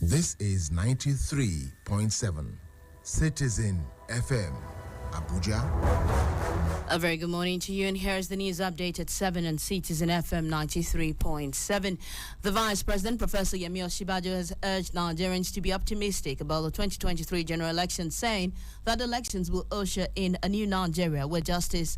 This is 93.7 Citizen FM, Abuja. A very good morning to you, and here's the news update at 7 on Citizen FM 93.7. The Vice President, Professor Yemi Osinbajo, has urged Nigerians to be optimistic about the 2023 general election, saying that elections will usher in a new Nigeria where justice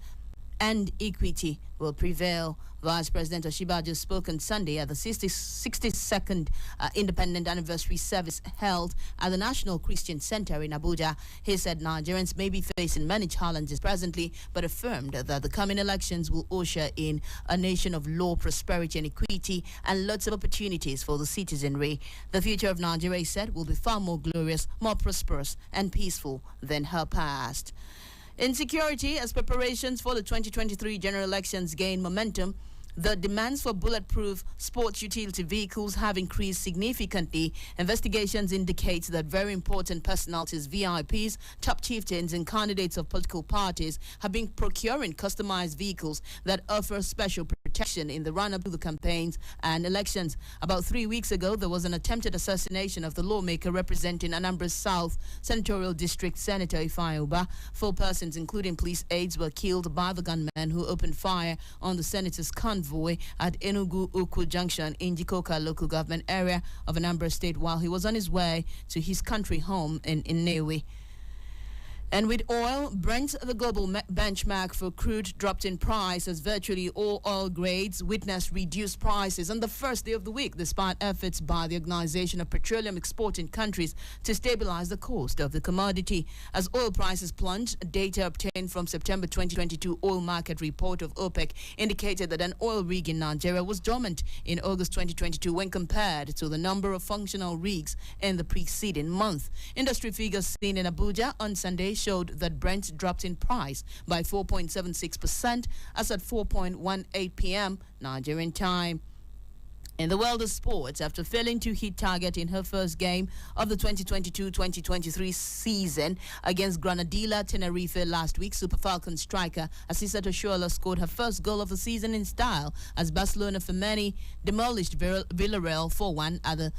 and equity will prevail. Vice President Osinbajo spoke on Sunday at the 62nd Independent Anniversary Service held at the National Christian Center in Abuja. He said Nigerians may be facing many challenges presently, but affirmed that the coming elections will usher in a nation of law, prosperity and equity, and lots of opportunities for the citizenry. The future of Nigeria, he said, will be far more glorious, more prosperous and peaceful than her past. Insecurity as preparations for the 2023 general elections gain momentum. The demands for bulletproof sports utility vehicles have increased significantly. Investigations indicate that very important personalities, VIPs, top chieftains and candidates of political parties have been procuring customized vehicles that offer special protection in the run-up to the campaigns and elections. About 3 weeks ago, there was an attempted assassination of the lawmaker representing Anambra South Senatorial District, Senator Ifeanyi Ubah. 4 persons, including police aides, were killed by the gunmen who opened fire on the senator's convoy at Enugu-Uku Junction in Jikoka local government area of Anambra State while he was on his way to his country home in Nnewi. And with oil, Brent, the global benchmark for crude, dropped in price as virtually all oil grades witnessed reduced prices on the first day of the week, despite efforts by the Organization of Petroleum Exporting Countries to stabilize the cost of the commodity. As oil prices plunged, data obtained from September 2022 oil market report of OPEC indicated that an oil rig in Nigeria was dormant in August 2022 when compared to the number of functional rigs in the preceding month. Industry figures seen in Abuja on Sunday showed that Brent dropped in price by 4.76% as at 4.18 p.m. Nigerian time. In the world of sports, after failing to hit target in her first game of the 2022-2023 season against Granadilla Tenerife last week, Super Falcons striker Asisat Oshoala scored her first goal of the season in style as Barcelona Femeni demolished Villarreal 4-1 at the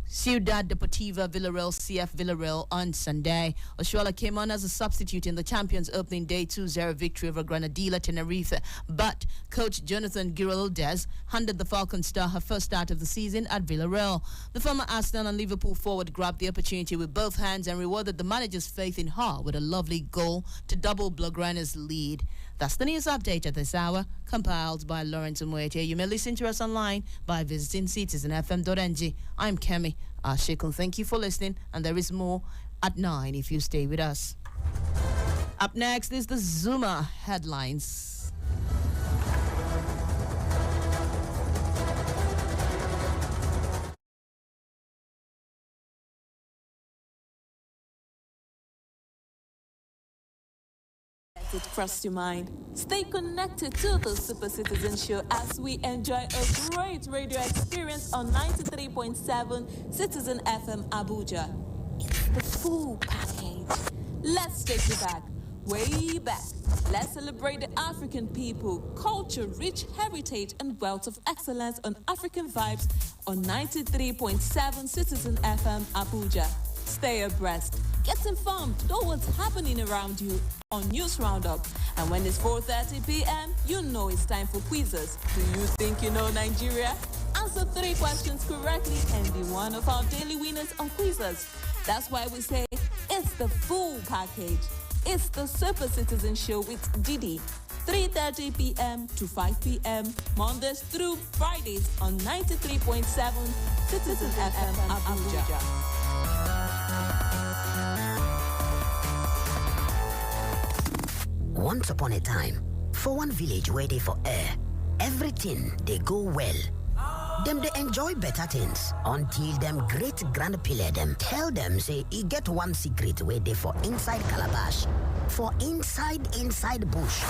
Ciudad Deportiva Villarreal CF Villarreal on Sunday. Oshoala came on as a substitute in the Champions Opening Day 2-0 victory over Granadilla Tenerife, but coach Jonathan Giraldez handed the Falcon star her first start of the season at Villarreal. The former Arsenal and Liverpool forward grabbed the opportunity with both hands and rewarded the manager's faith in her with a lovely goal to double Blaugrana's lead. That's the news update at this hour, compiled by Lawrence Umwete. You may listen to us online by visiting citizenfm.ng. I'm Kemi Ashikun. Thank you for listening, and there is more at 9 if you stay with us. Up next is the Zuma Headlines. It crossed your mind. Stay connected to the Super Citizen Show as we enjoy a great radio experience on 93.7 Citizen FM Abuja. It's the full package. Let's take you back, way back. Let's celebrate the African people, culture, rich heritage, and wealth of excellence on African Vibes on 93.7 Citizen FM Abuja. Stay abreast. Get informed. Know what's happening around you on News Roundup. And when it's 4:30 p.m., you know it's time for quizzes. Do you think you know Nigeria? Answer 3 questions correctly and be one of our daily winners on quizzes. That's why we say it's the full package. It's the Super Citizen Show with Didi. 3:30 p.m. to 5 p.m. Mondays through Fridays on 93.7 Citizen FM Abuja. Once upon a time, for one village where they for air, everything they go well. Them they enjoy better things until them great grandpillar them tell them say he get one secret where they for inside calabash, for inside bush.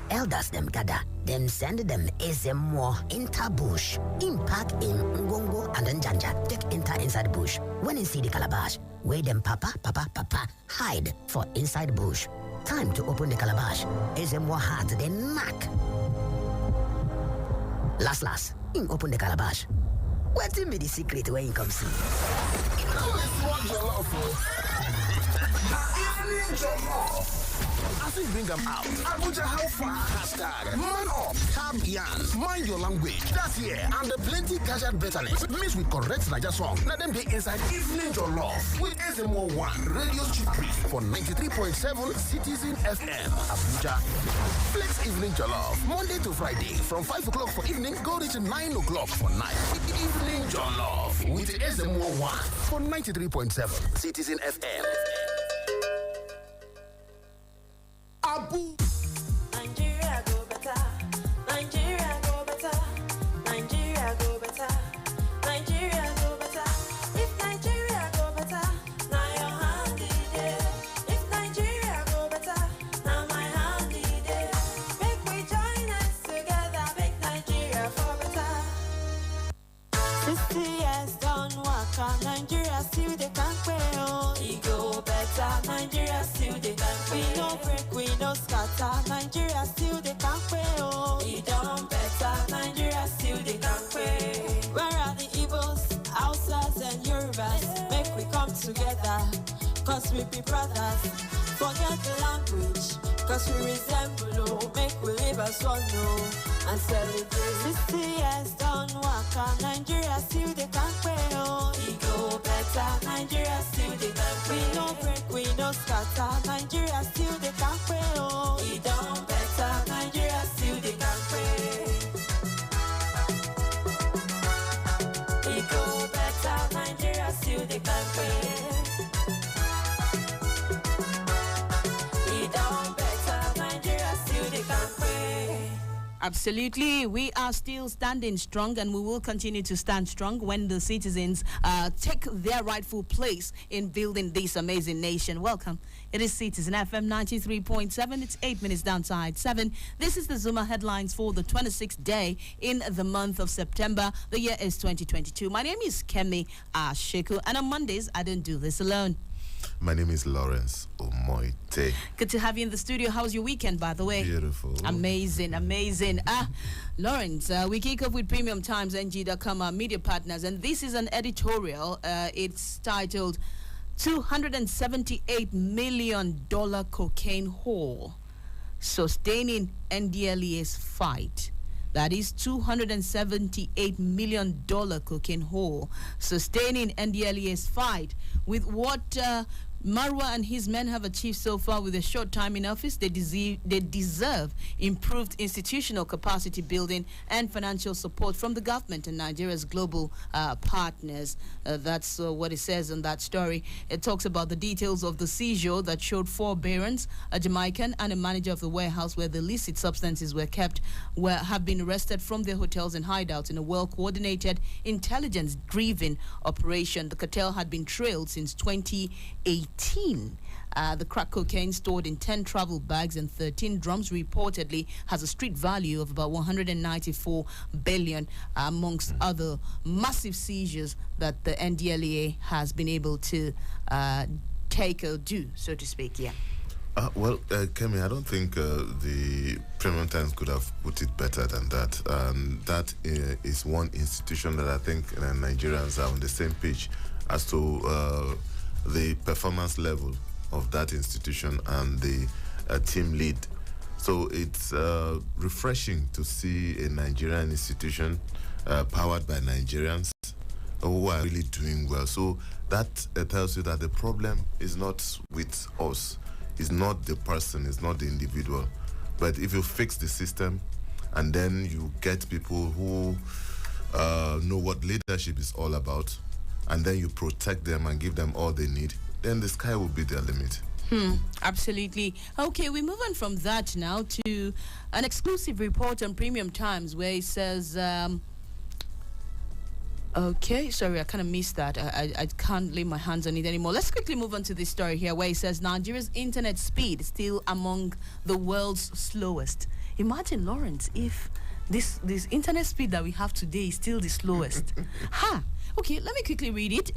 Elders them gather, them send them ezemwo inter bush, impact in ngongo and then janja take inside bush. When he see the calabash, where them papa hide for inside bush. Time to open the calabash. Ezemwo hard then knock. Last, him open the calabash. Wetin be the secret where you come see? As we bring them out, Abuja, how far? Hashtag man up, tab yarn, mind your language. That's here, and the plenty gadget bitterness mixed with correct Naija song. Let them be inside Evening Your Love with SMO1 Radio Street for 93.7 Citizen FM, Abuja. Flex Evening Your Love, Monday to Friday from 5 o'clock for evening, go reach 9 o'clock for night. Evening Your Love with SMO1 for 93.7 Citizen FM. Abu. Nigeria go better. Nigeria go better. Nigeria go better. Nigeria go better. If Nigeria go better, now your hand is there. If Nigeria go better, now my hand is there. Make we join us together, make Nigeria for better. 60 years don't work on Nigeria still they can't pay. It go better. Nigeria still they can't pay. We no break, we no scatter. Nigeria still they can't pay. It don't better. Nigeria still they can't pay. Where are the Igbos, Hausas and Yorubas? Make we come together, cause we be brothers. Forget the language, cause we resemble. Make we live as one, and celebrate. 60 years don't work on Nigeria still they can't pay. It go better. Nigeria still they can't pay. We no break, we no scatter. Nigeria still they can't pay. It don't better. Nigeria still they can't pay. It go better. Nigeria still they can't pay. It don't better. Nigeria still they can't pay. Absolutely. We are still standing strong and we will continue to stand strong when the citizens take their rightful place in building this amazing nation. Welcome. It is Citizen FM 93.7. It's 8 minutes downside 7. This is the Zuma Headlines for the 26th day in the month of September. The year is 2022. My name is Kemi Asheku, and on Mondays, I don't do this alone. My name is Lawrence Omoite. Good to have you in the studio. How was your weekend, by the way? Beautiful. Amazing, amazing. Lawrence, we kick off with PremiumTimesNG.com, our media partners, and this is an editorial. It's titled $278 million cocaine haul, sustaining NDLEA's fight. That is $278 million cocaine haul, sustaining NDLEA's fight with what Marwa and his men have achieved so far with a short time in office. They deserve improved institutional capacity building and financial support from the government and Nigeria's global partners. That's what it says in that story. It talks about the details of the seizure that showed 4 barons, a Jamaican and a manager of the warehouse where the illicit substances were kept, have been arrested from their hotels and hideouts in a well-coordinated, intelligence-driven operation. The cartel had been trailed since 2018. The crack cocaine stored in 10 travel bags and 13 drums reportedly has a street value of about 194 billion, amongst other massive seizures that the NDLEA has been able to take or do, so to speak. Yeah. Kemi, I don't think the Premium Times could have put it better than that. That is one institution that I think Nigerians are on the same page as to the performance level of that institution and the team lead. So it's refreshing to see a Nigerian institution powered by Nigerians who are really doing well. So that tells you that the problem is not with us. It's not the person, it's not the individual. But if you fix the system and then you get people who know what leadership is all about, and then you protect them and give them all they need, then the sky will be their limit. Absolutely. Okay, we move on from that now to an exclusive report on Premium Times where it says... Okay, sorry, I kind of missed that. I can't lay my hands on it anymore. Let's quickly move on to this story here where it says Nigeria's internet speed is still among the world's slowest. Imagine, Lawrence, if this internet speed that we have today is still the slowest. Okay, let me quickly read it.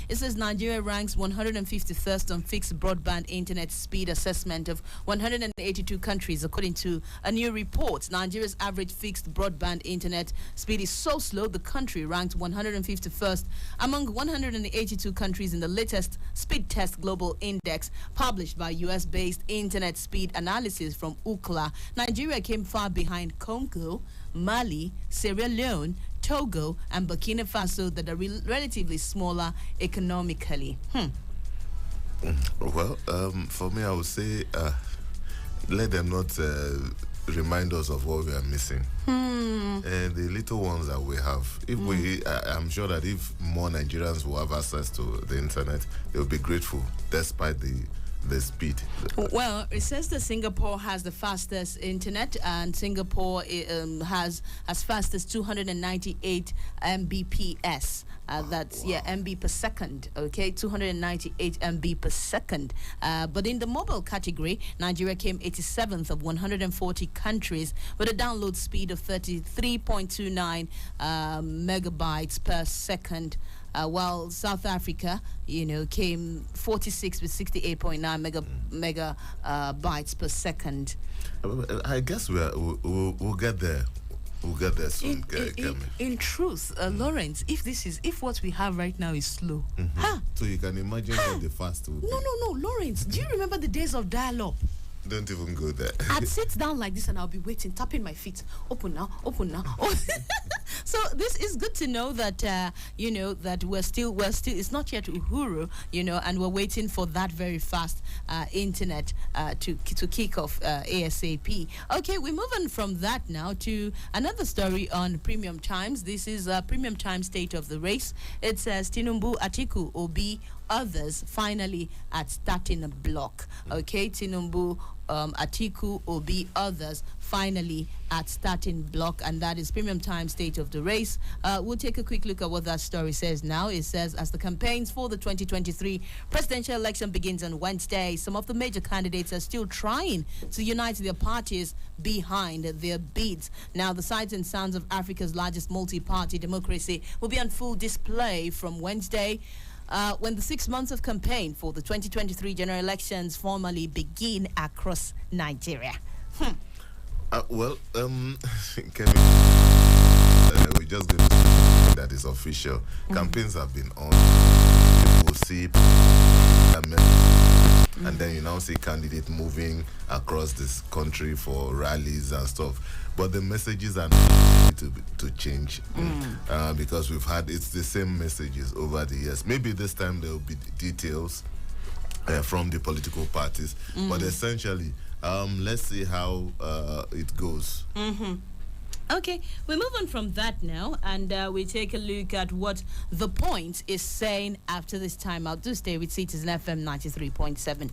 It says Nigeria ranks 151st on fixed broadband internet speed assessment of 182 countries, according to a new report. Nigeria's average fixed broadband internet speed is so slow, the country ranked 151st among 182 countries in the latest Speed Test Global Index, published by US-based internet speed analysis from Ookla. Nigeria came far behind Congo, Mali, Sierra Leone, Togo, and Burkina Faso that are relatively smaller economically. Well, for me, I would say let them not remind us of what we are missing. And the little ones that we have. If I'm sure that if more Nigerians will have access to the internet, they will be grateful, despite the speed. Well, it says that Singapore has the fastest internet, and Singapore has as fast as 298 Mbps. That's MB per second. Okay, 298 MB per second. But in the mobile category, Nigeria came 87th of 140 countries with a download speed of 33.29 megabytes per second. While South Africa, came 46 with 68.9 megabytes per second. I guess we'll get there. We'll get there soon. In truth, Lawrence, if what we have right now is slow, so you can imagine what the fast will be. No, Lawrence, do you remember the days of dial-up? Don't even go there. I'd sit down like this and I'll be waiting, tapping my feet. Open now. So this is good to know that that we're still it's not yet Uhuru, and we're waiting for that very fast internet to kick off ASAP. Okay, we move on from that now to another story on Premium Times. This is Premium Times State of the Race. It says Tinubu, Atiku, Obi, others finally at starting block. Okay, Tinubu, Atiku, Obi, others finally at starting block, and that is Premium Time State of the Race. We'll take a quick look at what that story says now. It says, as the campaigns for the 2023 presidential election begins on Wednesday, some of the major candidates are still trying to unite their parties behind their bids. Now, the sights and sounds of Africa's largest multi-party democracy will be on full display from Wednesday, when the 6 months of campaign for the 2023 general elections formally begin across Nigeria. Well, Kevin, we're just going to say that is official. Campaigns have been on. People see and then you now see candidates moving across this country for rallies and stuff. But the messages are not to change because it's the same messages over the years. Maybe this time there will be details from the political parties, but essentially, let's see how it goes. Okay, we move on from that now, and we take a look at what The Point is saying after this timeout. Do stay with Citizen FM 93.7.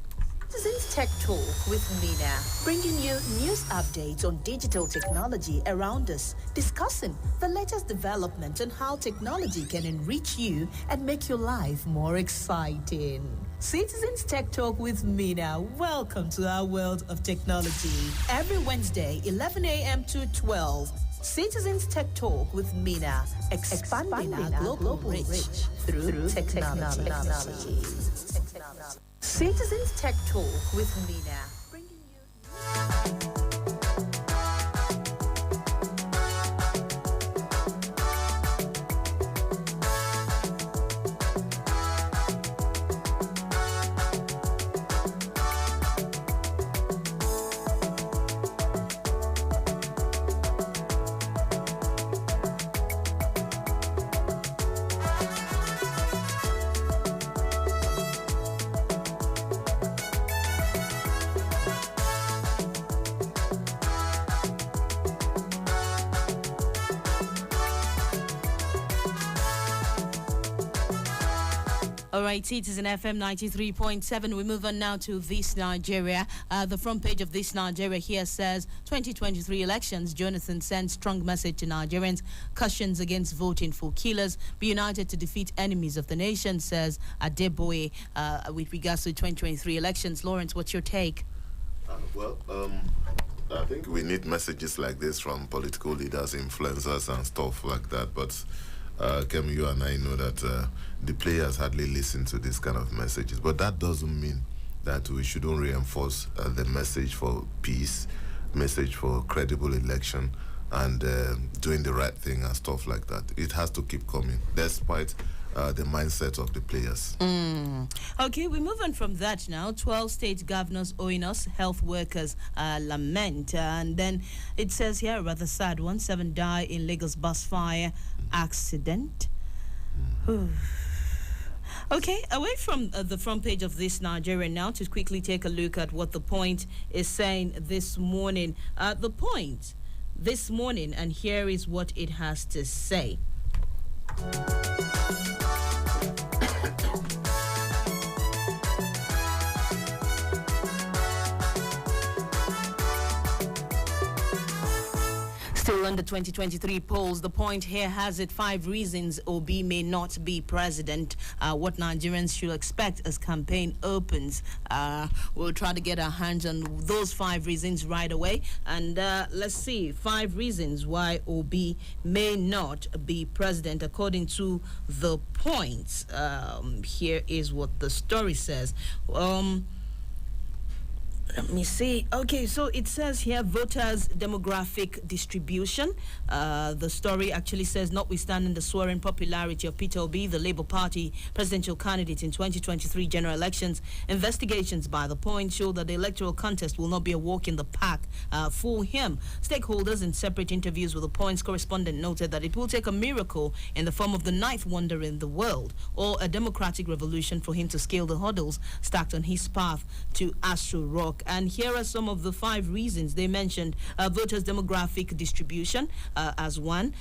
Citizens Tech Talk with Mina, bringing you news updates on digital technology around us, discussing the latest development and how technology can enrich you and make your life more exciting. Citizens Tech Talk with Mina. Welcome to our world of technology. Every Wednesday, 11 a.m. to 12. Citizens Tech Talk with Mina, expanding our global reach through technology. Citizens Tech Talk with Mina, bringing you. All right, Citizen FM 93.7. We move on now to This Nigeria. The front page of This Nigeria here says 2023 elections. Jonathan sends strong message to Nigerians. Cautions against voting for killers. Be united to defeat enemies of the nation, says Adeboye, with regards to 2023 elections. Lawrence, what's your take? I think we need messages like this from political leaders, influencers, and stuff like that. But Kemi, you and I know that the players hardly listen to this kind of messages. But that doesn't mean that we shouldn't reinforce the message for peace, message for credible election, and doing the right thing and stuff like that. It has to keep coming, despite the mindset of the players. Okay, we move on from that now. 12 state governors owing us health workers lament. And then it says here, rather sad one, 7 die in Lagos bus fire accident. Okay, away from the front page of this Nigerian now to quickly take a look at what the Point is saying this morning. The Point this morning, and here is what it has to say. Still under 2023 polls, the Point here has it 5 reasons Obi may not be president. What Nigerians should expect as campaign opens. We'll try to get our hands on those 5 reasons right away. And let's see, 5 reasons why Obi may not be president according to the Point. Here is what the story says. Let me see. Okay, so it says here voters' demographic distribution. The story actually says, notwithstanding the soaring popularity of Peter Obi, the Labour Party presidential candidate in 2023 general elections, investigations by the Point show that the electoral contest will not be a walk in the park for him. Stakeholders in separate interviews with the Point's correspondent noted that it will take a miracle in the form of the 9th wonder in the world or a democratic revolution for him to scale the hurdles stacked on his path to Astro Rock. And here are some of the 5 reasons they mentioned. Voters' demographic distribution as one.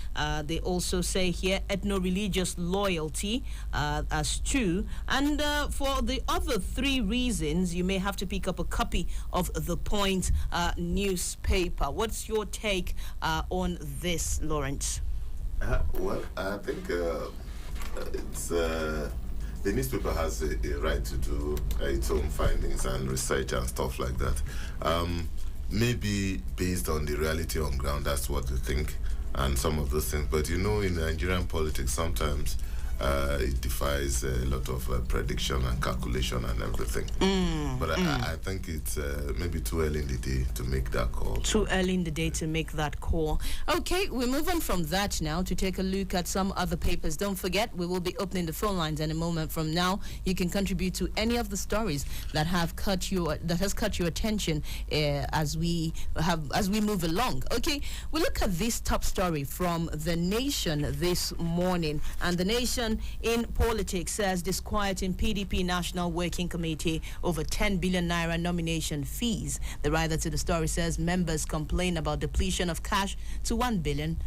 They also say here ethno-religious loyalty as 2. And for the other 3 reasons, you may have to pick up a copy of the Point newspaper. What's your take on this, Lawrence? Well, I think it's... the newspaper has a right to do its own findings and research and stuff like that. Maybe based on the reality on ground, that's what they think, and some of those things. But you know, in Nigerian politics, sometimes it defies a lot of prediction and calculation and everything. But I think it's maybe too early in the day to make that call. Too early in the day to make that call. Okay, we move on from that now to take a look at some other papers. Don't forget, we will be opening the phone lines in a moment from now. You can contribute to any of the stories that has caught your attention as we move along. Okay, we look at this top story from The Nation this morning, and The Nation in politics says disquieting PDP National Working Committee over 10 billion naira nomination fees. The writer to the story says members complain about depletion of cash to 1 billion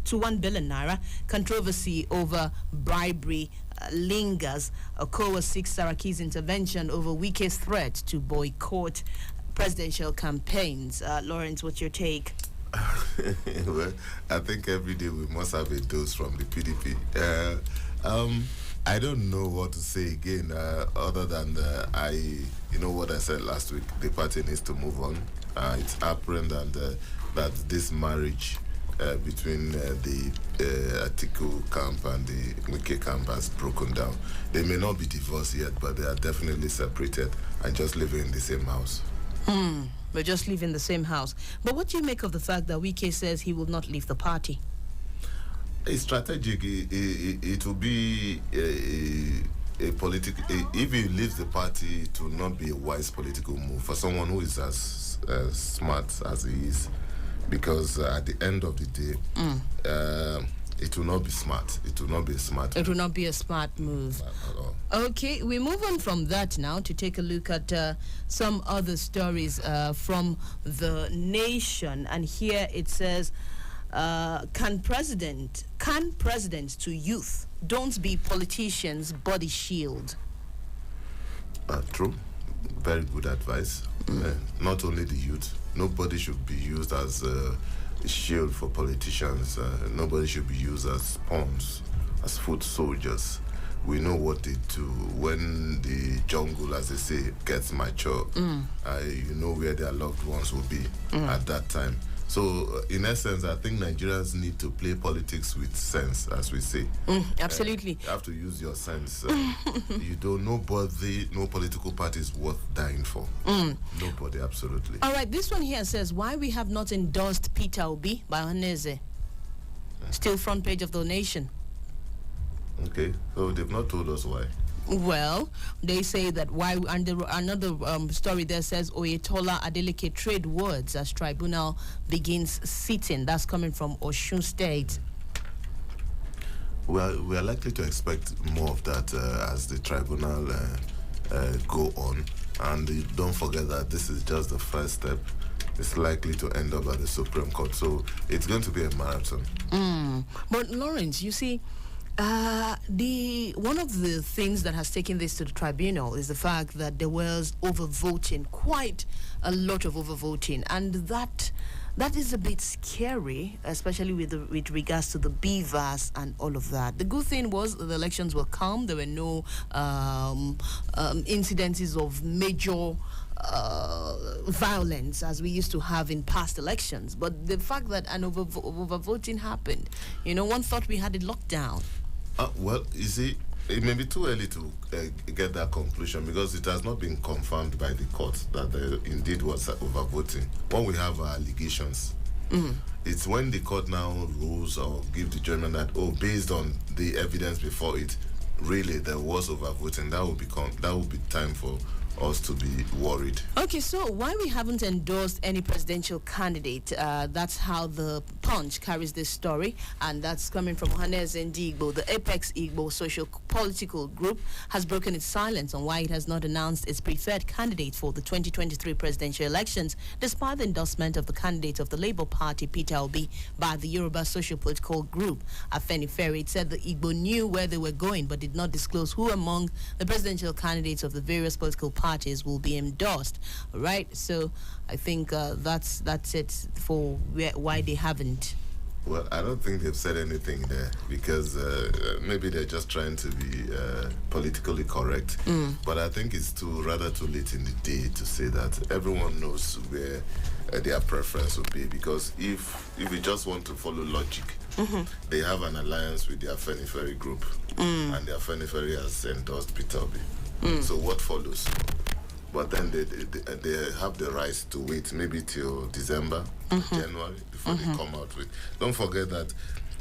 naira. Controversy over bribery lingers. Okowa seeks Saraki's intervention over Wike's threat to boycott presidential campaigns. Lawrence, what's your take? Well, I think every day we must have a dose from the PDP. I don't know what to say again, other than you know what I said last week. The party needs to move on. It's apparent that this marriage between the Atiku camp and the Wike camp has broken down. They may not be divorced yet, but they are definitely separated and just living in the same house. But just live in the same house. But what do you make of the fact that Wike says he will not leave the party? It's strategic. It will be a political... If he leaves the party, it will not be a wise political move for someone who is as smart as he is. Because at the end of the day, it will not be smart. It will not be a smart move. It will not be a smart move. Not at all. Okay, we move on from that now to take a look at some other stories from The Nation. And here it says, can presidents to youth don't be politicians' body shield? True. Very good advice. Not only the youth. Nobody should be used as a shield for politicians. Nobody should be used as pawns, as foot soldiers. We know what they do. When the jungle, as they say, gets mature, you know where their loved ones will be at that time. So, in essence, I think Nigerians need to play politics with sense, as we say. Absolutely. You have to use your sense. You don't, nobody, no political party is worth dying for. Nobody, absolutely. All right, this one here says, why we have not endorsed Peter Obi by Oneze. Still front page of the Nation. Okay, so they've not told us why. Well, they say that why, and another story there says Oyetola Adeleke trade words as tribunal begins sitting. That's coming from Osun State. Well, we are likely to expect more of that as the tribunal go on. And don't forget that this is just the first step. It's likely to end up at the Supreme Court. So it's going to be a marathon. But Lawrence, you see, one of the things that has taken this to the tribunal is the fact that there was overvoting, quite a lot of overvoting, and that is a bit scary, especially with regards to the beavers and all of that. The good thing was the elections were calm. There were no incidences of major violence as we used to have in past elections. But the fact that an overvoting happened, one thought we had it locked down. Well, you see, it may be too early to get that conclusion because it has not been confirmed by the court that there indeed was overvoting. What we have are allegations. It's when the court now rules or give the judgment that, based on the evidence before it, really there was overvoting. That will be time for us to be worried. Okay, so why we haven't endorsed any presidential candidate? That's how the Punch carries this story, and that's coming from Hanez Ndigbo. The Apex Igbo social political group has broken its silence on why it has not announced its preferred candidate for the 2023 presidential elections, despite the endorsement of the candidate of the Labour Party, Peter Obi, by the Yoruba social political group, Afenifere. It said the Igbo knew where they were going, but did not disclose who among the presidential candidates of the various political parties will be endorsed. Right, so I think that's it for why they haven't. Well, I don't think they've said anything there because maybe they're just trying to be politically correct. But I think it's rather too late in the day to say that. Everyone knows where their preference would be, because if we just want to follow logic, they have an alliance with the Afenifere group, and the Afenifere has endorsed Peter Obi. So what follows? But then they have the right to wait maybe till December, January, before they come out with. Don't forget that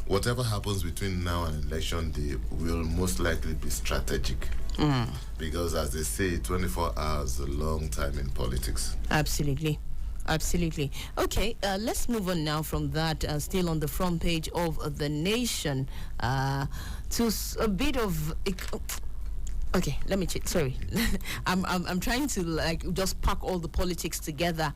whatever happens between now and election day will most likely be strategic. Because as they say, 24 hours is a long time in politics. Absolutely. Absolutely. Okay, let's move on now from that, still on the front page of the Nation, to a bit of... Okay, let me check. Sorry, I'm trying to just pack all the politics together.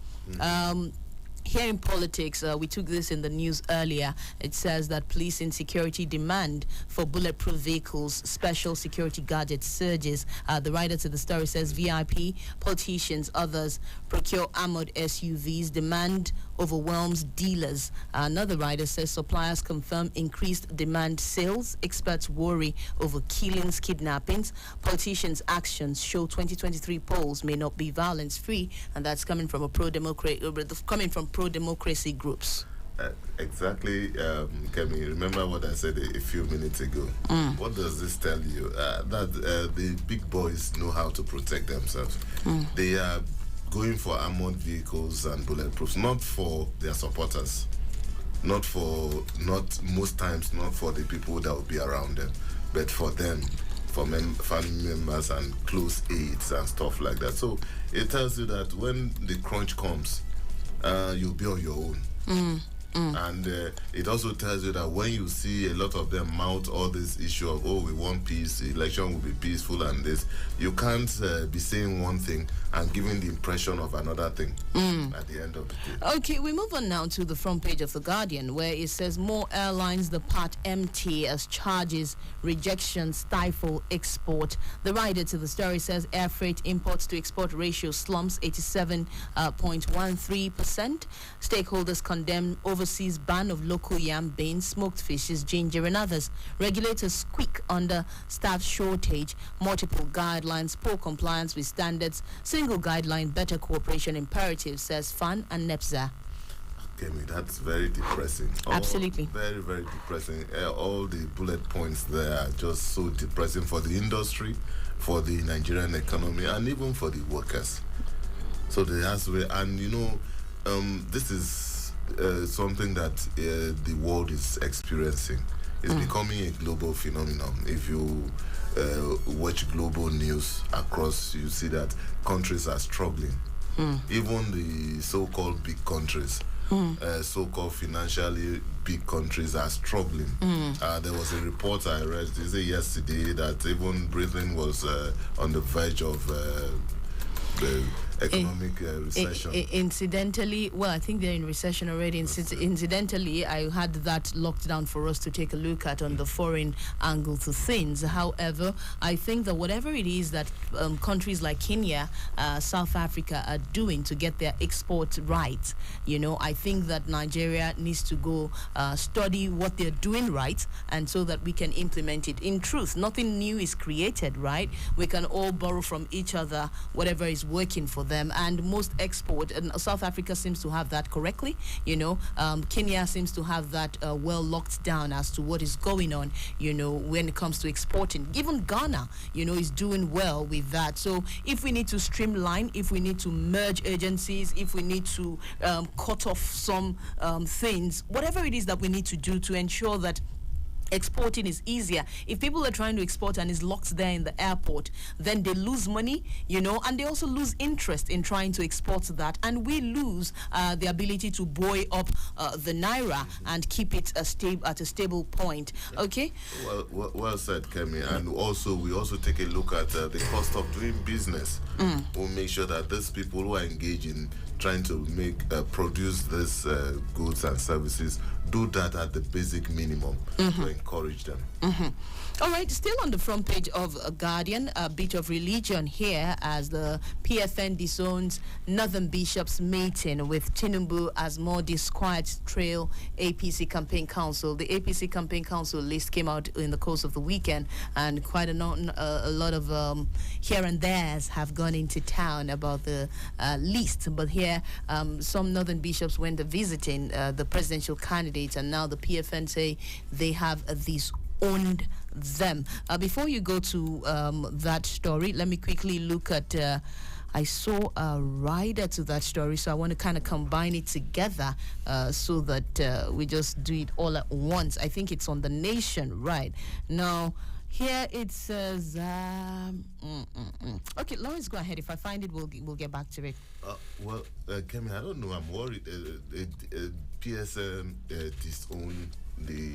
Here in politics, we took this in the news earlier. It says that police insecurity demand for bulletproof vehicles, special security gadgets surges. The writer to the story says VIP, politicians, others procure armored SUVs, demand overwhelms dealers. Another writer says suppliers confirm increased demand sales. Experts worry over killings, kidnappings. Politicians' actions show 2023 polls may not be violence-free, and that's coming from pro-democracy groups. Exactly, Kemi. Remember what I said a few minutes ago. What does this tell you? That the big boys know how to protect themselves. They are going for armored vehicles and bulletproofs, not for their supporters, not most times not for the people that will be around them, but for them, for family members and close aides and stuff like that. So it tells you that when the crunch comes, you'll be on your own. And it also tells you that when you see a lot of them mount all this issue of, we want peace, the election will be peaceful and this, you can't be saying one thing and giving the impression of another thing at the end of the day. Okay, we move on now to the front page of The Guardian, where it says more airlines depart empty as charges, rejection stifle export. The writer to the story says air freight imports to export ratio slumps 87.13%. Stakeholders condemn overseas ban of local yam beans, smoked fishes, ginger and others. Regulators squeak under staff shortage, multiple guidelines, poor compliance with standards, single guideline, better cooperation imperative, says FAN and NEPSA. Kemi, that's very depressing. Absolutely. Very, very depressing. All the bullet points there are just so depressing for the industry, for the Nigerian economy, and even for the workers. So there has to be, and this is something that the world is experiencing. It's becoming a global phenomenon. If you watch global news across, you see that countries are struggling. Even the so-called big countries, so-called financially big countries are struggling. There was a report I read yesterday that even Britain was on the verge of the economic recession. Incidentally, well, I think they're in recession already. Incidentally, I had that locked down for us to take a look at on the foreign angle to things. However, I think that whatever it is that countries like Kenya, South Africa are doing to get their export right, I think that Nigeria needs to go study what they're doing right, and so that we can implement it. In truth, nothing new is created, right? We can all borrow from each other whatever is working for them, and most export, and South Africa seems to have that correctly. Kenya seems to have that well locked down as to what is going on, when it comes to exporting. Even Ghana, is doing well with that. So if we need to streamline, if we need to merge agencies, if we need to cut off some things, whatever it is that we need to do to ensure that exporting is easier. If people are trying to export and is locked there in the airport, then they lose money, and they also lose interest in trying to export that, and we lose the ability to buoy up the naira and keep it at a stable point. Okay. Well said, Kemi. And also we also take a look at the cost of doing business. We'll make sure that these people who are engaged in trying to produce these goods and services do that at the basic minimum to encourage them. All right, still on the front page of Guardian, a bit of religion here as the PFN disowns Northern Bishops meeting with Tinubu as more disquiet trail APC campaign council. The APC campaign council list came out in the course of the weekend, and quite a lot of here and there's have gone into town about the list. But here, some Northern Bishops went visiting the presidential candidates, and now the PFN say they have disowned them. Before you go to that story, let me quickly look at I saw a rider to that story, so I want to kind of combine it together so that we just do it all at once. I think it's on The Nation right now. Here it says, okay, Lawrence, go ahead. If I find it, we'll get back to it. Kemi, I don't know. I'm worried. PSM disown the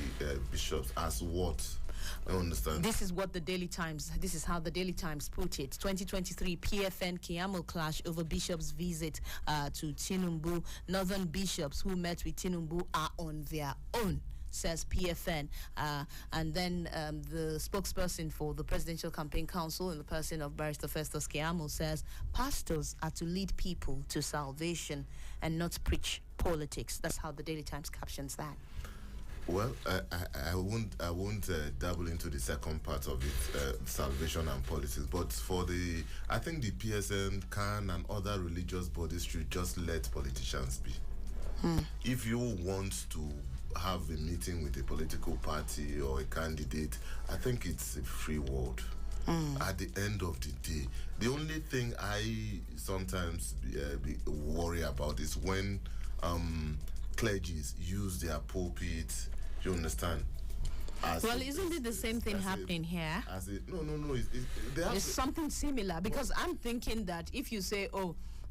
bishops as what? I understand. This is what this is how the Daily Times put it. 2023 PFN Kiamo clash over bishops' visit to Tinubu. Northern bishops who met with Tinubu are on their own, says PFN. And then the spokesperson for the Presidential Campaign Council, in the person of Barrister Festus Kiamo, says pastors are to lead people to salvation and not preach politics. That's how the Daily Times captions that. Well, I won't dabble into the second part of it, salvation and politics. But I think the PSN can and other religious bodies should just let politicians be. If you want to have a meeting with a political party or a candidate, I think it's a free world. At the end of the day, the only thing I sometimes worry about is when clergies use their pulpit. You understand? Isn't it the same thing happening here? No. There's something similar, because I'm thinking that if you say,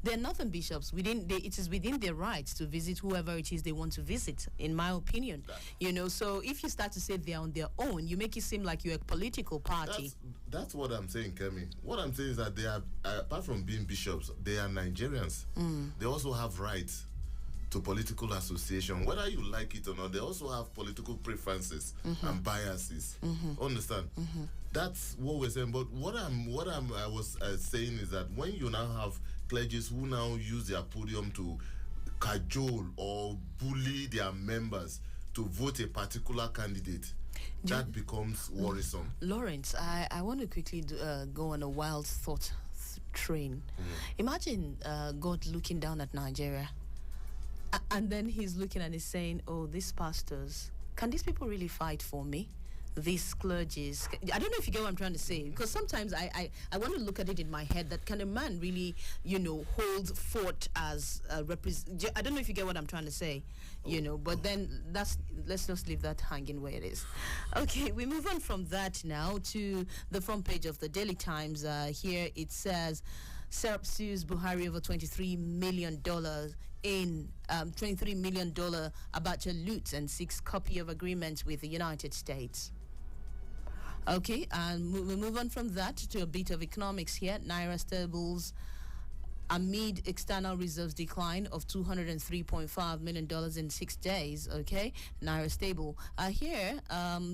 they're Northern bishops, it is within their rights to visit whoever it is they want to visit, in my opinion. So if you start to say they're on their own, you make it seem like you're a political party. That's what I'm saying, Kemi. What I'm saying is that they are, apart from being bishops, they are Nigerians. They also have rights to political association, whether you like it or not. They also have political preferences and biases. Understand? That's what we're saying. But what I was saying is that when you now have clergies who now use their podium to cajole or bully their members to vote a particular candidate, that becomes worrisome. Lawrence, I want to quickly go on a wild thought train. Imagine God looking down at Nigeria And then he's looking and he's saying, oh, these pastors, can these people really fight for me? These clergies. I don't know if you get what I'm trying to say, because sometimes I want to look at it in my head that can a man really, hold fort as a I don't know if you get what I'm trying to say, but then let's just leave that hanging where it is. Okay, we move on from that now to the front page of the Daily Times. Here it says, SEP sues Buhari over $23 million in $23 million Abacha loot and seeks copy of agreement with the United States. Okay, and we move on from that to a bit of economics here. Naira stables amid external reserves decline of $203.5 million in 6 days. Okay, Naira stable. Here,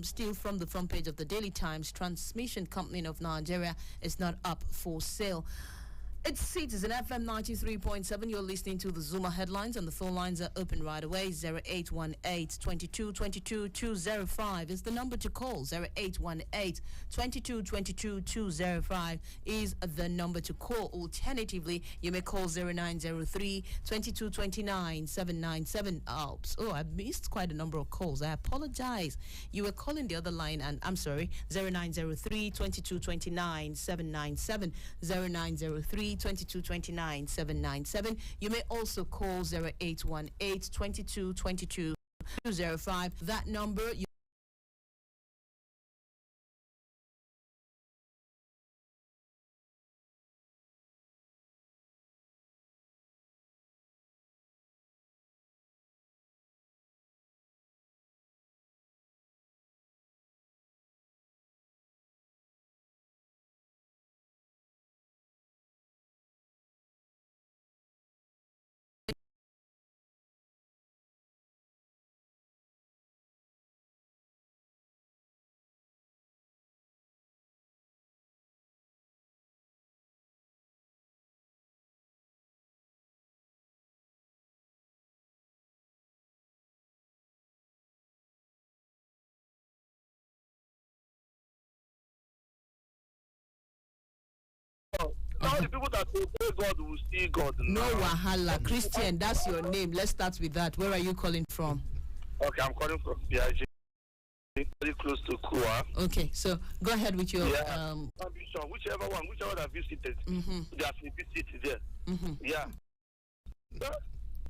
still from the front page of the Daily Times, Transmission Company of Nigeria is not up for sale. It's Citizen FM 93.7. You're listening to the Zuma Headlines, and the phone lines are open right away. 0818-2222-205 is the number to call. 0818-2222-205 is the number to call. Alternatively, you may call 0903-2229-797. Oh, I missed quite a number of calls. I apologize. You were calling the other line, and I'm sorry, 0903-2229-797, 0903-2229-797. You may also call 0818-2222-205. That number, you all the people that obey God will see God. No wahala. Christian, that's your name. Let's start with that. Where are you calling from? Okay, I'm calling from PIJ, very close to Kua. Okay, so go ahead with your whichever that visited, they have visited there. Yeah. But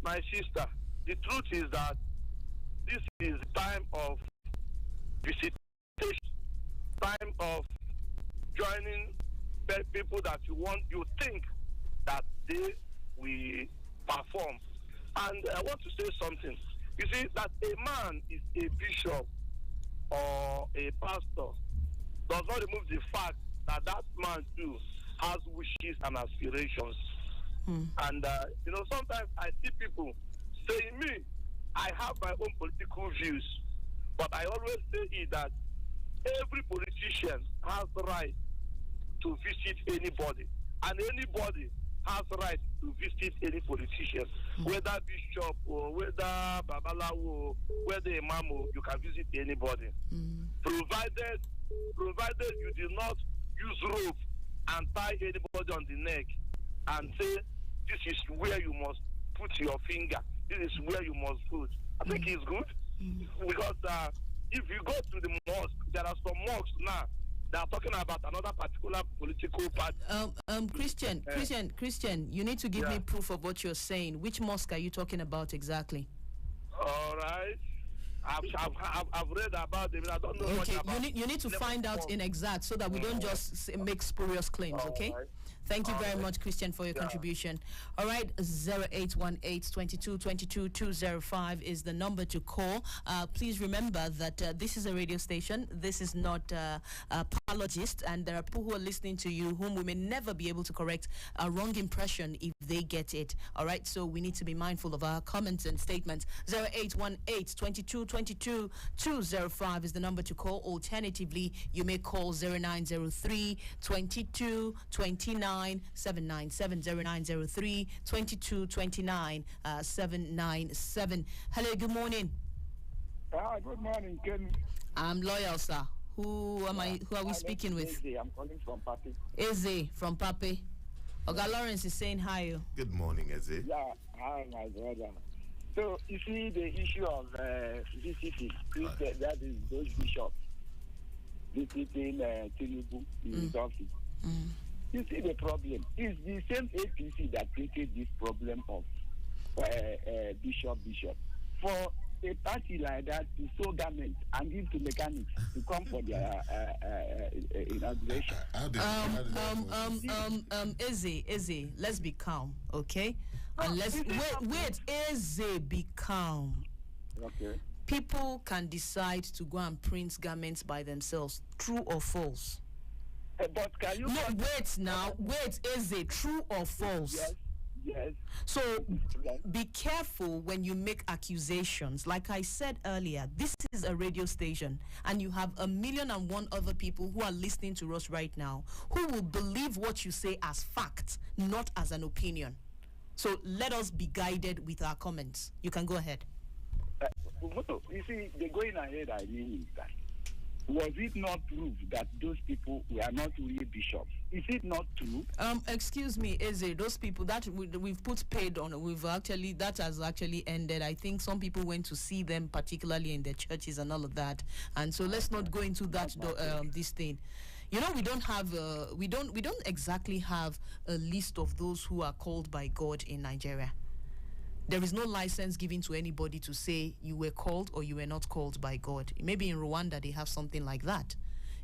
my sister, the truth is that this is time of visitation, time of joining people that you think that they will perform. And I want to say something. You see, that a man is a bishop or a pastor does not remove the fact that that man too has wishes and aspirations. And, sometimes I see people saying, me, I have my own political views, but I always say that every politician has the right to visit anybody, and anybody has right to visit any politician, whether bishop or whether babalawo, whether imam, you can visit anybody, provided you do not use rope and tie anybody on the neck and say this is where you must put your finger, this is where you must put. I think it's good because if you go to the mosque, there are some mosques now. They are talking about another particular political party. Christian, you need to give me proof of what you're saying. Which mosque are you talking about exactly? All right. I've read about them. I don't know much about. You need to find out in exact so that we don't just make spurious claims. Okay. Right. Thank you very much, Christian, for your contribution. All right, 0818-2222-205 is the number to call. Please remember that this is a radio station. This is not a apologist, and there are people who are listening to you whom we may never be able to correct a wrong impression if they get it. All right, so we need to be mindful of our comments and statements. 0818-2222-205 is the number to call. Alternatively, you may call 0903-2229-797, 0903-2229-797. Hello, good morning. Good morning, Ken. I'm loyal, sir. Who are we speaking with? Eze. I'm calling from Papi. Eze from Papi. Oga Lawrence is saying hi. Good morning, Eze. Yeah, hi, my brother. So you see the issue of VCT, Right. that is those bishops visiting Tinubu in his office. You see the problem. It's the same APC that created this problem of bishop. For a party like that to sew garments and give to mechanics to come for their inauguration. Izzy, let's be calm, okay? And wait, Izzy, be calm. Okay. People can decide to go and print garments by themselves, true or false? But can you... No, wait, Izzy, true or false? Yes. So be careful when you make accusations. Like I said earlier, this is a radio station and you have 1,000,001 other people who are listening to us right now who will believe what you say as fact, not as an opinion. So let us be guided with our comments. You can go ahead. You see, the going ahead I mean is that was it not proved that those people were not really bishops? Is it not true? Excuse me, Eze, those people that we've put paid on, that has actually ended. I think some people went to see them, particularly in their churches and all of that. And so let's not go into that this thing. You know, we don't have we don't exactly have a list of those who are called by God in Nigeria. There is no license given to anybody to say you were called or you were not called by God. Maybe in Rwanda they have something like that,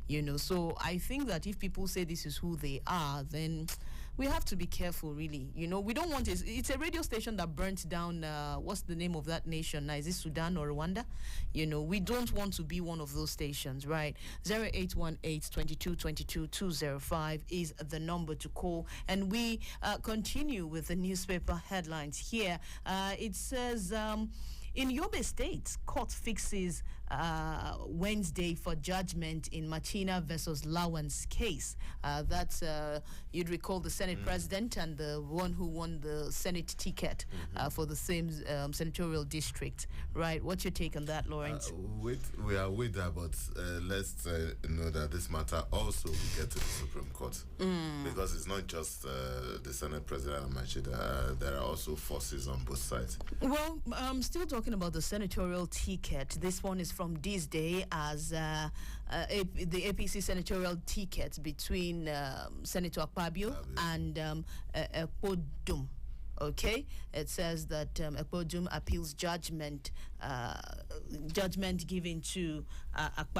you know. So I think that if people say this is who they are, then we have to be careful, really. You know, we don't want it. It's a radio station that burnt down, what's the name of that nation now? Is it Sudan or Rwanda? You know, we don't want to be one of those stations, right? 0818-2222-205 is the number to call. And we continue with the newspaper headlines here. It says... in Yobe State, court fixes Wednesday for judgment in Machina versus Lawan's case. That's, you'd recall, the Senate president and the one who won the Senate ticket for the same senatorial district. Right? What's your take on that, Lawrence? We are with that, but let's know that this matter also will get to the Supreme Court. Because it's not just the Senate president and Machida. There are also forces on both sides. Well, I'm still talking about the senatorial ticket. This one is from this day as the APC senatorial ticket between Senator Akpabio and Ekpodum. Okay, it says that Ekpodum appeals judgment given to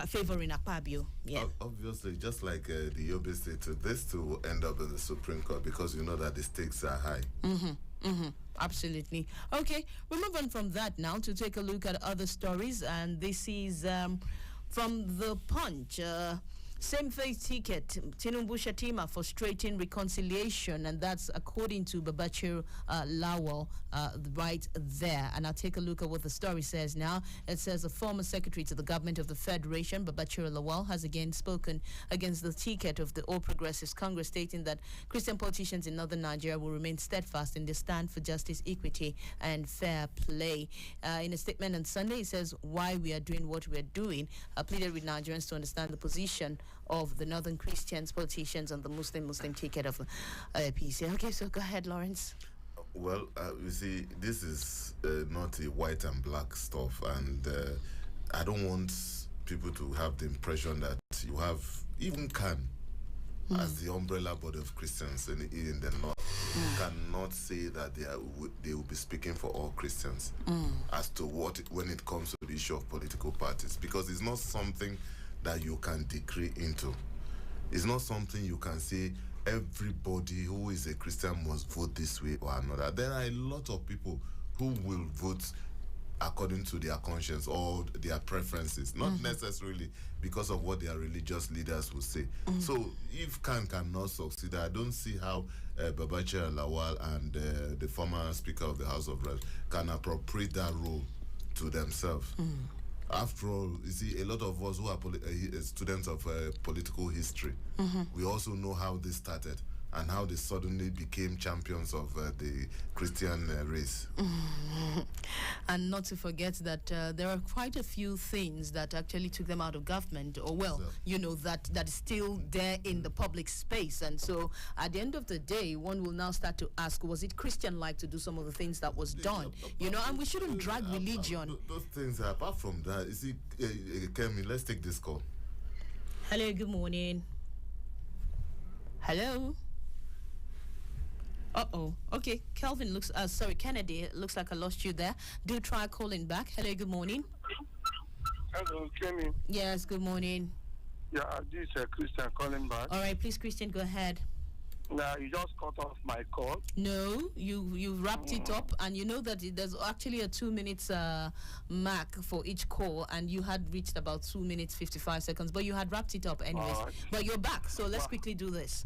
favoring Akpabio. Yeah. Obviously, just like the Yobe State, this too will end up in the Supreme Court because you know that the stakes are high. Absolutely. Okay, we're moving from that now to take a look at other stories, and this is from The Punch. Same-faith ticket, Tinubu Shatima frustrating reconciliation, and that's according to Babachir Lawal right there. And I'll take a look at what the story says now. It says a former secretary to the government of the Federation, Babachir Lawal, has again spoken against the ticket of the All Progressives Congress, stating that Christian politicians in northern Nigeria will remain steadfast in their stand for justice, equity, and fair play. In a statement on Sunday, he says why we are doing what we are doing, pleaded with Nigerians to understand the position of the Northern Christians politicians on the Muslim ticket of APC. Okay, so go ahead, Lawrence. Well, you see, this is not a white and black stuff, and I don't want people to have the impression that you have even as the umbrella body of Christians in the north. You cannot say that they will be speaking for all Christians as to when it comes to the issue of political parties, because it's not something that you can decree into. It's not something you can say everybody who is a Christian must vote this way or another. There are a lot of people who will vote according to their conscience or their preferences, not necessarily because of what their religious leaders will say. So if cannot succeed, I don't see how Babachir Lawal and the former Speaker of the House of Reps can appropriate that role to themselves. After all, you see, a lot of us who are students of political history, we also know how this started. and how they suddenly became champions of the Christian race. And not to forget that there are quite a few things that actually took them out of government, or that is still there in the public space. And so at the end of the day, one will now start to ask, was it Christian-like to do some of the things that was done? And we shouldn't drag religion. Those things, apart from that, you see, Kemi, let's take this call. Hello, good morning. Hello. Okay, Kelvin Kennedy, it looks like I lost you there. Do try calling back. Hello, good morning. Hello, Kenny. Yes, good morning. Yeah, this is Christian calling back. All right, please, Christian, go ahead. Now, you just cut off my call. No, you wrapped it up, and you know that there's actually a 2 minutes mark for each call, and you had reached about 2 minutes 55 seconds, but you had wrapped it up anyways. But you're back, so let's quickly do this.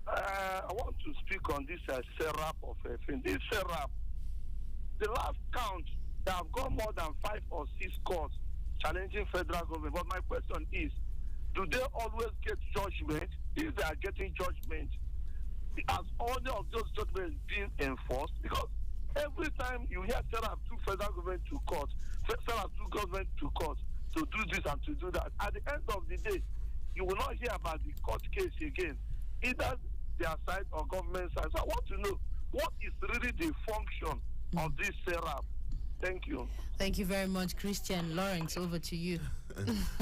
I want to speak on this SERAP of a thing. This SERAP, the last count, they have got more than 5 or 6 courts challenging federal government. But my question is, do they always get judgment? If they are getting judgment, has all of those judgments been enforced? Because every time you hear SERAP took federal government to court, SERAP took government to court to do this and to do that, at the end of the day, you will not hear about the court case again, either their side or government side. So I want to know, what is really the function of this SERAP? Thank you. Thank you very much, Christian. Lawrence, over to you.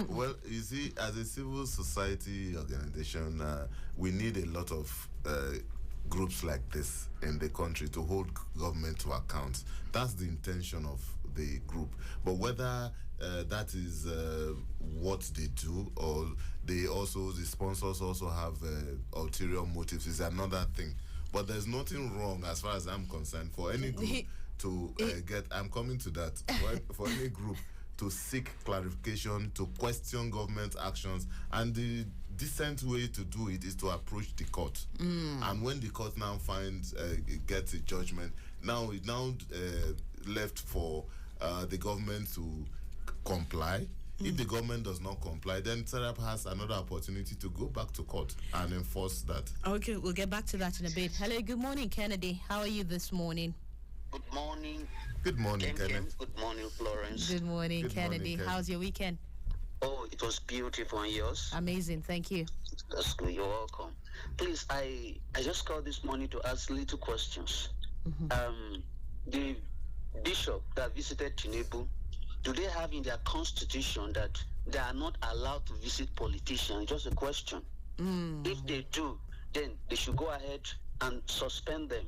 Well, you see, as a civil society organization, we need a lot of groups like this in the country to hold government to account. That's the intention of the group. But whether that is what they do, or the sponsors also have ulterior motives, is another thing. But there's nothing wrong, as far as I'm concerned, for any group to I'm coming to that, for any group to seek clarification, to question government actions, and the decent way to do it is to approach the court. And when the court now gets a judgment, now it's left for the government to comply. If the government does not comply, then SERAP has another opportunity to go back to court and enforce that. Okay, we'll get back to that in a bit. Hello, good morning, Kennedy. How are you this morning? Good morning. Good morning, Kennedy. Good morning, Florence. Good morning, Kennedy. How's your weekend? Oh, it was beautiful. And yours? Amazing, thank you. That's good. You're welcome. Please, I just called this morning to ask little questions. The bishop that visited Tinubu, do they have in their constitution that they are not allowed to visit politicians? Just a question. If they do, then they should go ahead and suspend them.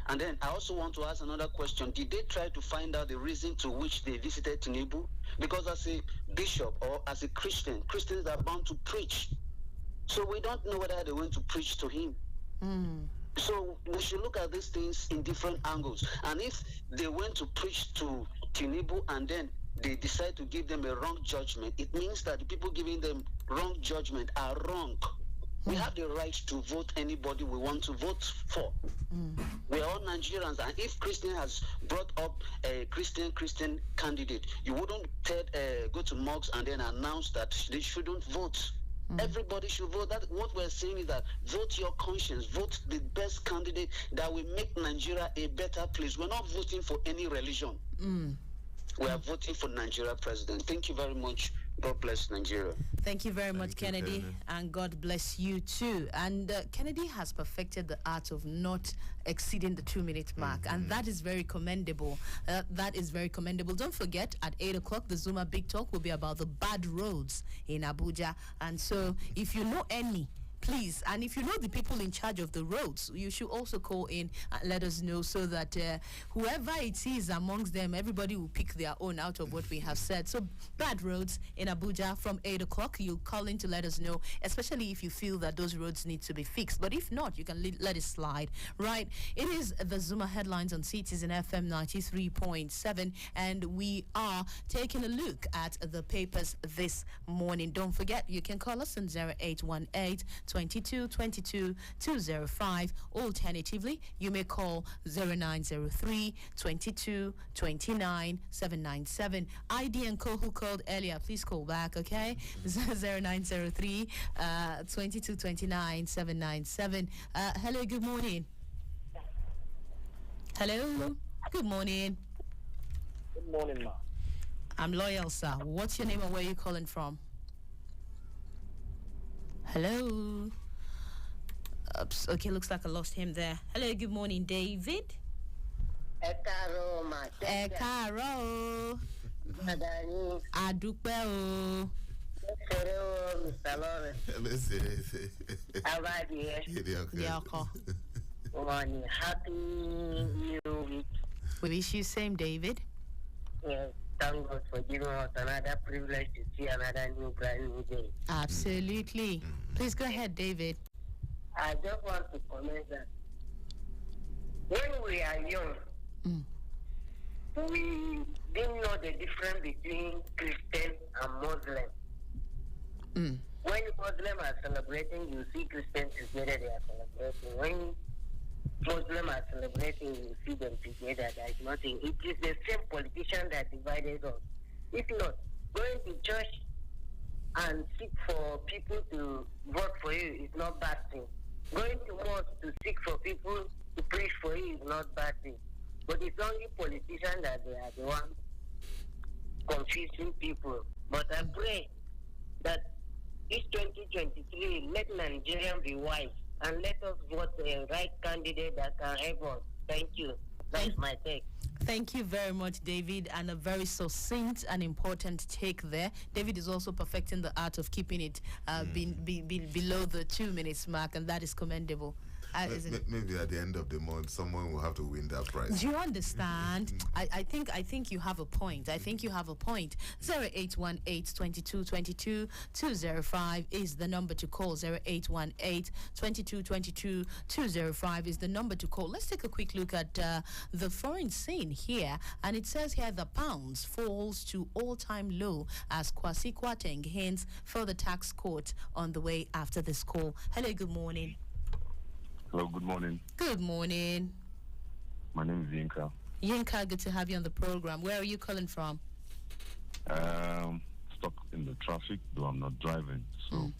And then I also want to ask another question. Did they try to find out the reason to which they visited Tinubu? Because as a bishop or as a Christian, Christians are bound to preach. So we don't know whether they went to preach to him. So we should look at these things in different angles. And if they went to preach to Tinubu and then they decide to give them a wrong judgment, it means that the people giving them wrong judgment are wrong. We have the right to vote anybody we want to vote for. We are all Nigerians, and if Christian has brought up a Christian candidate, you wouldn't go to mosques and then announce that they shouldn't vote. Everybody should vote. That what we're saying is that vote your conscience, vote the best candidate that will make Nigeria a better place. We're not voting for any religion. We are voting for Nigeria president. Thank you very much. God bless Nigeria. Thank you very much, Kennedy, and God bless you too. And Kennedy has perfected the art of not exceeding the 2 minute mark, and that is very commendable. That is very commendable. Don't forget, at 8 o'clock, the Zuma Big Talk will be about the bad roads in Abuja. And so, if you know any, please, and if you know the people in charge of the roads, you should also call in and let us know, so that whoever it is amongst them, everybody will pick their own out of what we have said. So bad roads in Abuja from 8 o'clock, you call in to let us know, especially if you feel that those roads need to be fixed. But if not, you can let it slide, right? It is the Zuma Headlines on Citizen FM 93.7, and we are taking a look at the papers this morning. Don't forget, you can call us on 0818 22 22 205. Alternatively, you may call 0903 22 29 797. ID and co who called earlier, please call back, okay? 0903 22 29 797. Hello, good morning. Hello, good morning. Good morning, ma. I'm loyal, sir. What's your name and where are you calling from? Hello. Oops, okay, looks like I lost him there. Hello, good morning, David. Ekaro, ma. Ekaro. Madani. Adupe o. Mr. Lawrence. How about you? Morning. Happy New Week. We wish you same, David. Yes. Thank God for giving us another privilege to see another brand new day. Absolutely. Please go ahead, David. I just want to comment that when we are young, we didn't know the difference between Christian and Muslim. When Muslims are celebrating, you see Christians together, they are celebrating. When Muslims are celebrating, you see them together. There is nothing. It is the same politician that divided us. If not, going to church and seek for people to vote for you is not bad thing. Going to mosque to seek for people to preach for you is not bad thing. But it's only politicians that they are the ones confusing people. But I pray that this 2023, let Nigerians be wise and let us vote the right candidate that can help us. Thank you. That's my take. Thank you very much, David, and a very succinct and important take there. David is also perfecting the art of keeping it below the 2 minutes mark, and that is commendable. Maybe at the end of the month, someone will have to win that prize. Do you understand? I think you have a point. 0818 22 22 205 is the number to call. 0818 22 22 205 is the number to call. Let's take a quick look at the foreign scene here, and it says here the pounds falls to all-time low as Kwasi Kwarteng hints for the tax court on the way after this call. Hello, good morning. Hello, good morning. Good morning. My name is Yinka. Yinka, good to have you on the program. Where are you calling from? Stuck in the traffic, though I'm not driving. So.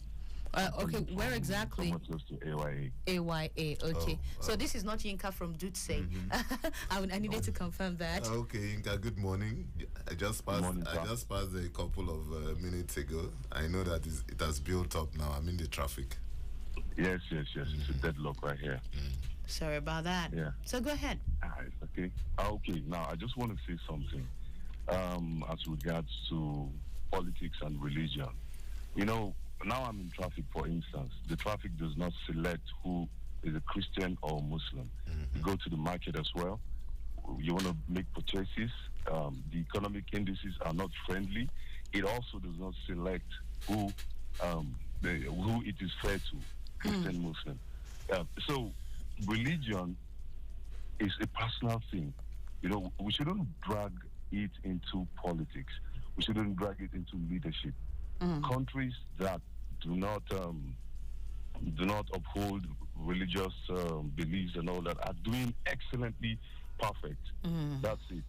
Okay, where exactly? Somewhat close to AYA. AYA, okay. So this is not Yinka from Dutse. I needed to confirm that. Okay, Yinka, good morning. I just passed a couple of minutes ago. I know that it has built up now. I'm in the traffic. Yes. It's a deadlock right here. Sorry about that. Yeah. So go ahead. It's okay. Okay, now I just want to say something as regards to politics and religion. You know, now I'm in traffic, for instance. The traffic does not select who is a Christian or Muslim. You go to the market as well. You want to make purchases. The economic indices are not friendly. It also does not select who it is fair to, Christian, Muslim. So religion is a personal thing. You know, we shouldn't drag it into politics. We shouldn't drag it into leadership. Countries that do not uphold religious beliefs and all that are doing excellently perfect. That's it.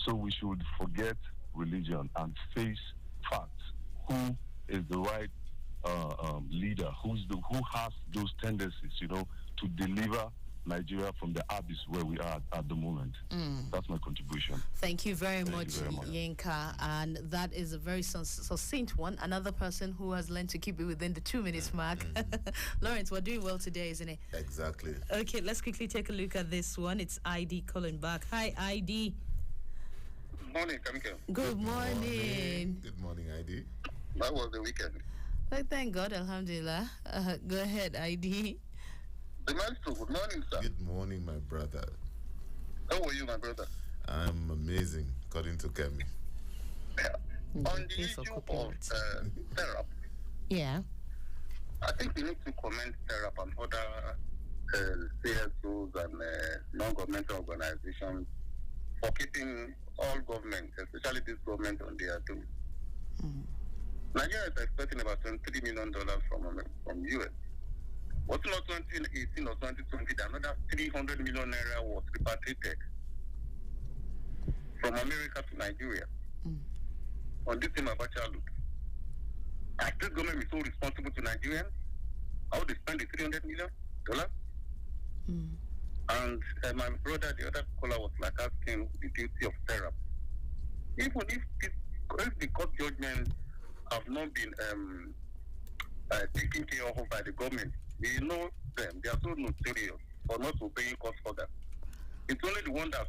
So we should forget religion and face facts. Who is the right leader? Who has those tendencies, to deliver Nigeria from the abyss where we are at the moment? That's my contribution. Thank you very much, Yinka. And that is a very succinct one. Another person who has learned to keep it within the 2 minutes mark. Lawrence, we're doing well today, isn't it? Exactly. Okay, let's quickly take a look at this one. It's ID calling back. Hi, ID. Good morning, Kamika. Good morning. Good morning, ID. How was the weekend? Thank God, alhamdulillah. Go ahead, ID. The maestro, good morning, sir. Good morning, my brother. How are you, my brother? I'm amazing, according to Kemi. On the issue of therapy, I think we need to commend therapy and other CSOs and non-governmental organizations for keeping all government, especially this government, on their toes. Nigeria is expecting about $23 million from US. Was it not 2018 or 2020 that another 300 million naira was repatriated from America to Nigeria on this same Abacha look? As this government is so responsible to Nigerians, how they spend the $300 million? And my brother, the other caller, was like asking the duty of syrup. Even if the court judgments have not been taken care of by the government, they know them. They are so notorious for not obeying court orders. It's only the one that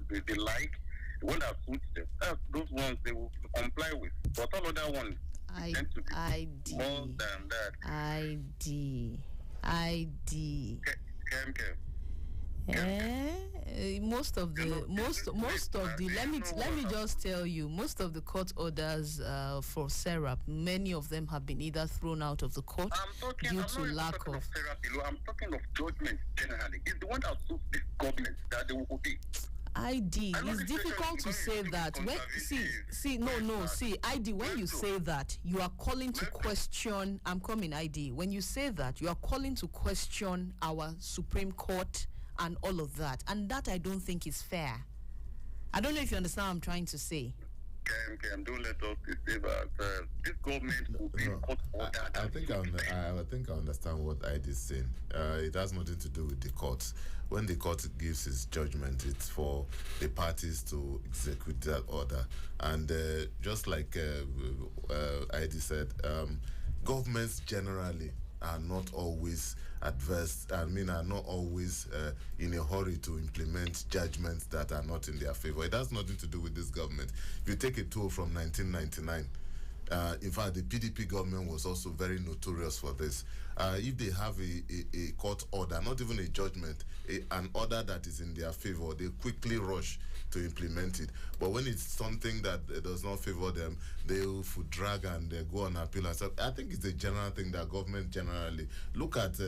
they like, the one that suits them. That's those ones they will comply with. But all other ones tend to be more than that. ID. Most of the let me just tell you, most of the court orders for syrup, many of them have been either thrown out of the court due to lack of syrup. I'm talking of judgment generally. It's the one that suits this government that they will obey. ID, it's difficult to say that. When ID, when you say that, you are calling to question. I'm coming, ID. When you say that, you are calling to question our Supreme Court and all of that, and that I don't think is fair. I don't know if you understand what I'm trying to say. Don't let us deceive us. This government will be court order. I think I understand what ID is saying. It has nothing to do with the court. When the court gives its judgment, it's for the parties to execute that order. And just like ID said, governments generally are not always are not always in a hurry to implement judgments that are not in their favor. It has nothing to do with this government. If you take a tour from 1999, in fact, the PDP government was also very notorious for this. If they have a court order, not even a judgment, an order that is in their favor, they quickly rush to implement it. But when it's something that does not favor them, they will drag and they go on appeal. And so I think it's a general thing that government generally look at.